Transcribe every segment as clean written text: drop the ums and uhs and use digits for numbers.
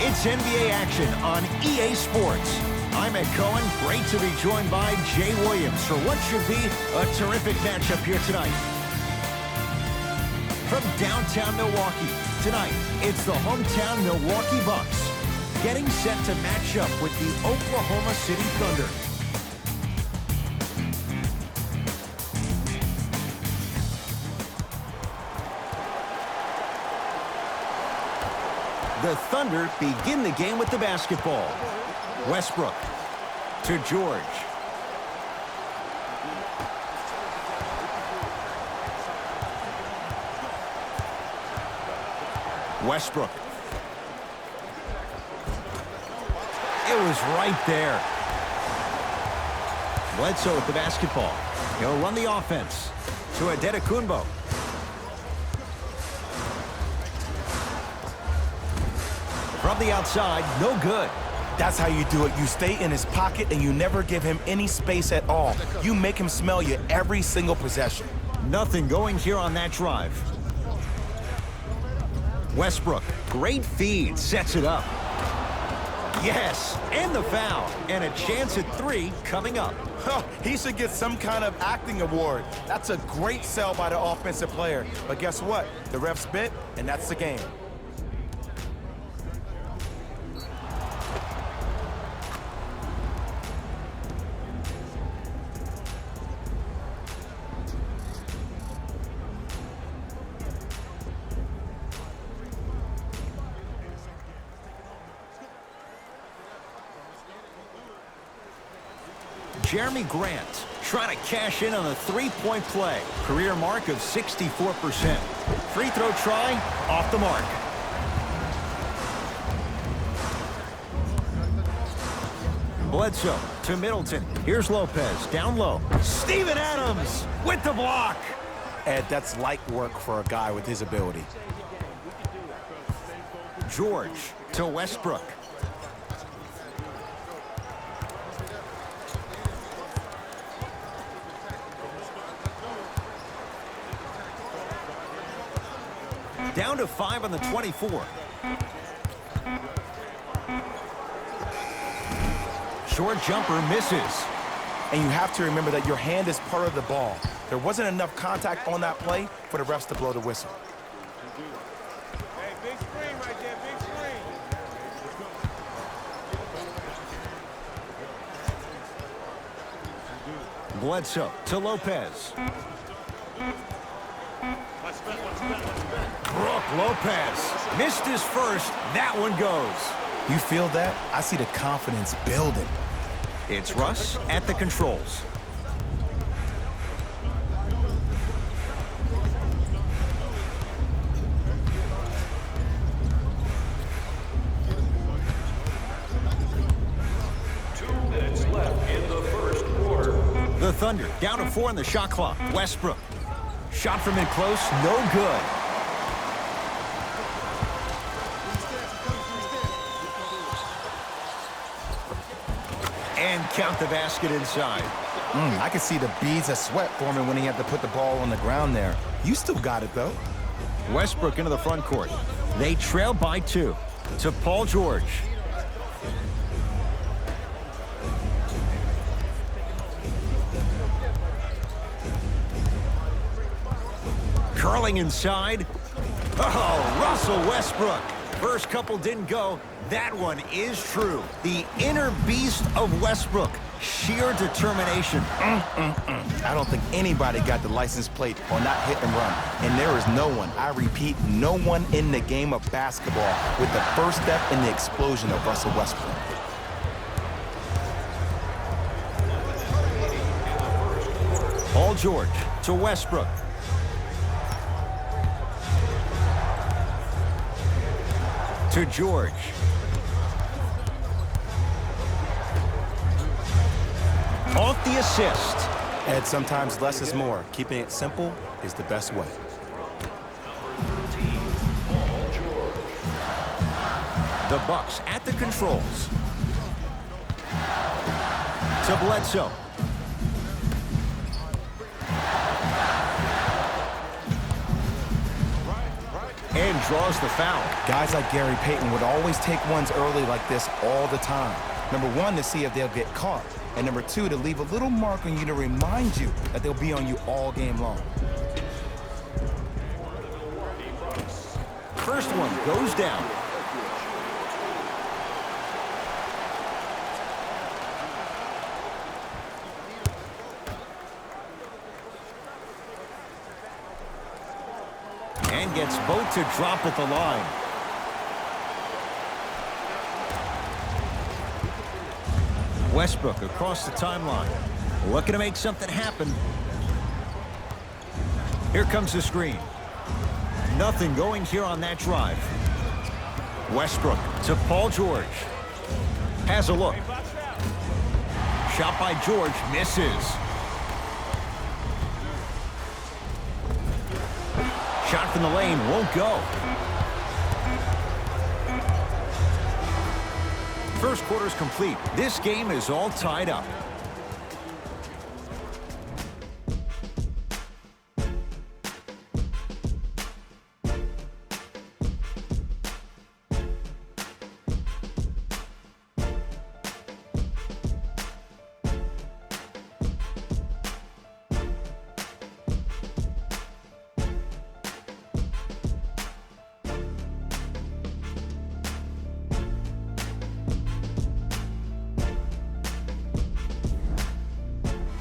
It's NBA action on EA Sports. I'm Ed Cohen. Great to be joined by Jay Williams for what should be a terrific matchup here tonight. From downtown Milwaukee, tonight it's the hometown Milwaukee Bucks getting set to match up with the Oklahoma City Thunder. The Thunder begin the game with the basketball. Westbrook to George. Westbrook. It was right there. Bledsoe with the basketball. He'll run the offense to Adetokunbo. From the outside, no good. That's how you do it. You stay in his pocket and you never give him any space at all. You make him smell you every single possession. Nothing going here on that drive. Westbrook, great feed, sets it up. Yes, and the foul. And a chance at three coming up. He should get some kind of acting award. That's a great sell by the offensive player. But guess what? The refs bit, and that's the game. Jeremy Grant trying to cash in on a three-point play. Career mark of 64%. Free throw try, off the mark. Bledsoe to Middleton. Here's Lopez, down low. Steven Adams with the block. Ed, that's light work for a guy with his ability. George to Westbrook. Down to 5 on the 24. Short jumper misses. And you have to remember that your hand is part of the ball. There wasn't enough contact on that play for the refs to blow the whistle. Hey, big screen right there, big screen. Bledsoe to Lopez. Brook Lopez missed his first. That one goes. You feel that? I see the confidence building. It's Russ at the controls. The Thunder down to 4 in the shot clock. Westbrook. Shot from in close, no good. And count the basket inside. I could see the beads of sweat forming when he had to put the ball on the ground there. You still got it, though. Westbrook into the front court. They trail by 2 to Paul George. Curling inside. Oh, Russell Westbrook. First couple didn't go. That one is true. The inner beast of Westbrook. Sheer determination. I don't think anybody got the license plate on that hit and run. And there is no one, I repeat, no one in the game of basketball with the first step in the explosion of Russell Westbrook. Paul George to Westbrook. To George. Off the assist. Ed, sometimes less is more. Keeping it simple is the best way. The Bucks at the controls. To Bledsoe. and draws the foul. Guys like Gary Payton would always take ones early like this all the time. Number one, to see if they'll get caught. And number two, to leave a little mark on you to remind you that they'll be on you all game long. First one goes down. And gets both to drop at the line. Westbrook across the timeline. Looking to make something happen. Here comes the screen. Nothing going here on that drive. Westbrook to Paul George. Has a look. Shot by George, misses. Shot from the lane, won't go. First quarter's complete. This game is all tied up.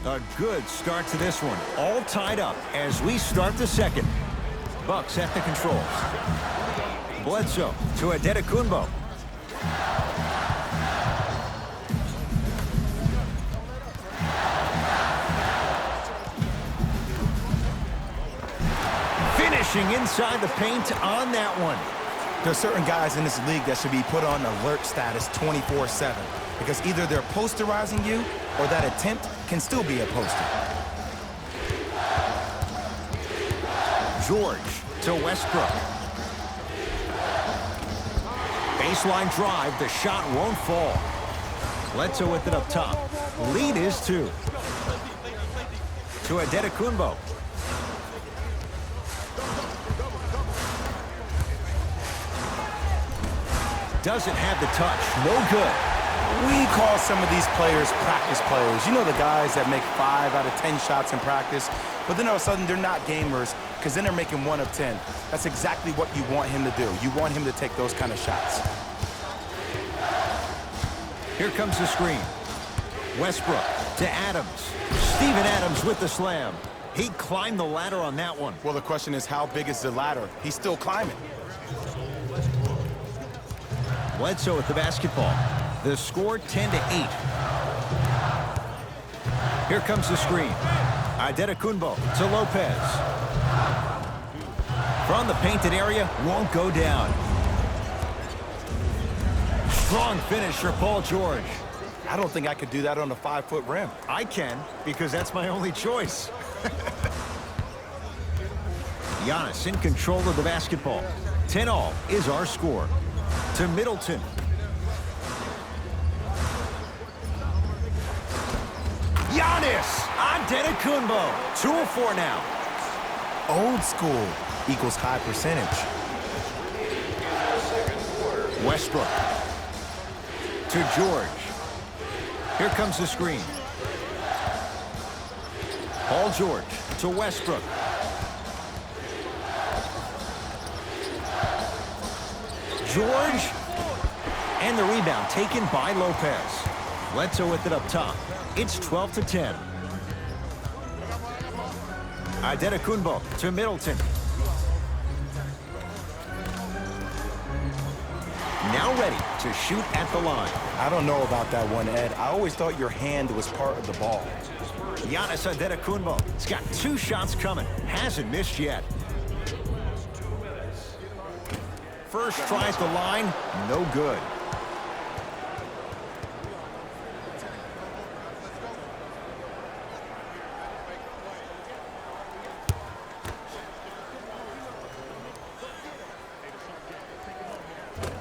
A good start to this one. All tied up as we start the second. Bucks at the controls. Bledsoe to Adetokunbo. Finishing inside the paint on that one. There are certain guys in this league that should be put on alert status 24/7 because either they're posterizing you or that attempt can still be a poster. George to Westbrook. Baseline drive, the shot won't fall. Bledsoe with it up top. Lead is 2. To Adetokunbo. Doesn't have the touch, no good. We call some of these players practice players. You know, the guys that make 5 out of 10 shots in practice, but then all of a sudden they're not gamers because then they're making 1 of 10. That's exactly what you want him to do. You want him to take those kind of shots. Here comes the screen. Westbrook to Adams. Steven Adams with the slam. He climbed the ladder on that one. Well, the question is, how big is the ladder? He's still climbing. Bledsoe with the basketball. The score 10-8. Here comes the screen. Adetokunbo to Lopez. From the painted area, won't go down. Strong finish for Paul George. I don't think I could do that on a 5-foot rim. I can, because that's my only choice. Giannis in control of the basketball. 10-all is our score. To Middleton. Giannis! Adetokunbo. 2 of 4 now. Old school equals high percentage. Westbrook. To George. Here comes the screen. Paul George to Westbrook. George. And the rebound taken by Lopez. Bledsoe with it up top. It's 12-10. Adetokunbo to Middleton. Now ready to shoot at the line. I don't know about that one, Ed. I always thought your hand was part of the ball. Giannis Adetokunbo. He's got 2 shots coming. Hasn't missed yet. First try at the line, no good.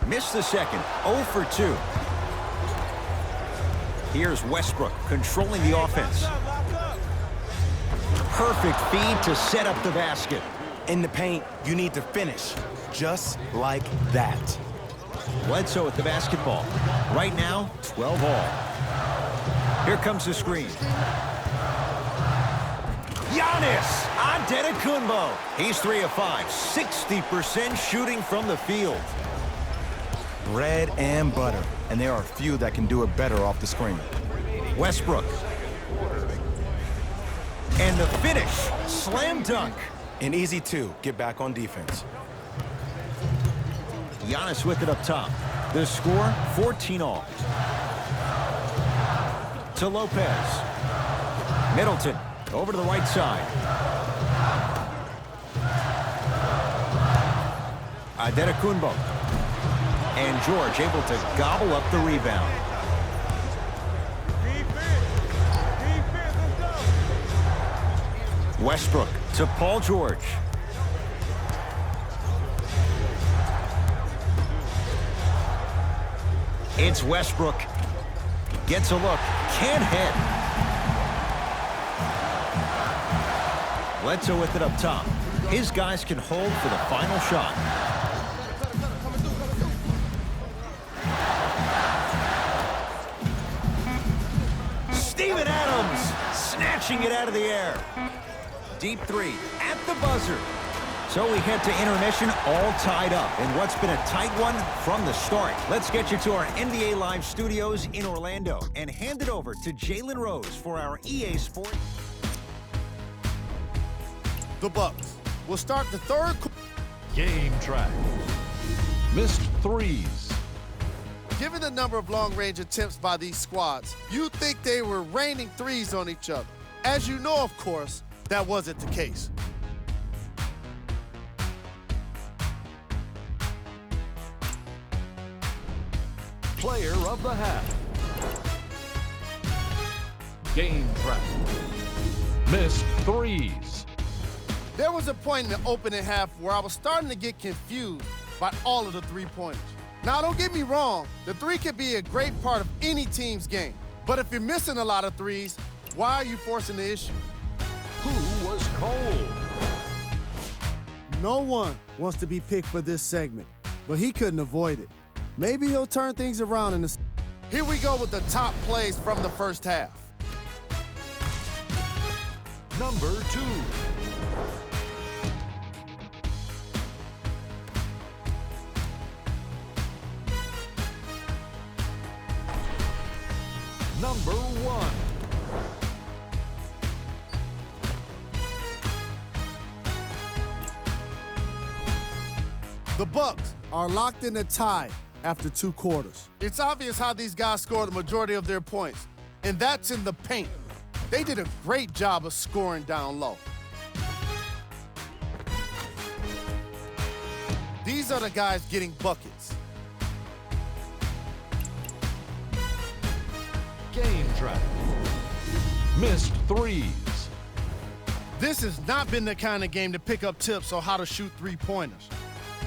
Missed the second, 0 for 2. Here's Westbrook controlling the offense. Perfect feed to set up the basket. In the paint, you need to finish. just like that. Bledsoe with the basketball. Right now, 12 all. Here comes the screen. Giannis Antetokounmpo. He's 3 of 5, 60% shooting from the field. Bread and butter, and there are few that can do it better off the screen. Westbrook. And the finish, slam dunk. An easy 2, get back on defense. Giannis with it up top. The score, 14 all. To Lopez. Middleton, over to the right side. Antetokounmpo. And George able to gobble up the rebound. Defense, let's go. Westbrook to Paul George. It's Westbrook. Gets a look. Can't hit. Bledsoe with it up top. His guys can hold for the final shot. Steven Adams snatching it out of the air. Deep 3 at the buzzer. So we head to intermission all tied up in what's been a tight one from the start. Let's get you to our NBA Live studios in Orlando and hand it over to Jalen Rose for our EA Sports. The Bucks will start the third. Game track. Missed threes. Given the number of long-range attempts by these squads, you'd think they were raining threes on each other. As you know, of course, that wasn't the case. Player of the half. Game track. Missed threes. There was a point in the opening half where I was starting to get confused by all of the three-pointers. Now, don't get me wrong, the three can be a great part of any team's game. But if you're missing a lot of threes, why are you forcing the issue? Who was cold? No one wants to be picked for this segment, but he couldn't avoid it. Maybe he'll turn things around in the... Here we go with the top plays from the first half. Number 2. Number 1. The Bucks are locked in a tie after 2 quarters. It's obvious how these guys score the majority of their points, and that's in the paint. They did a great job of scoring down low. These are the guys getting buckets. Game track. Missed threes. This has not been the kind of game to pick up tips on how to shoot three-pointers.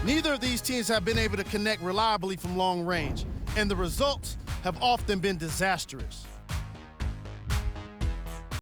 Neither of these teams have been able to connect reliably from long range, and the results have often been disastrous.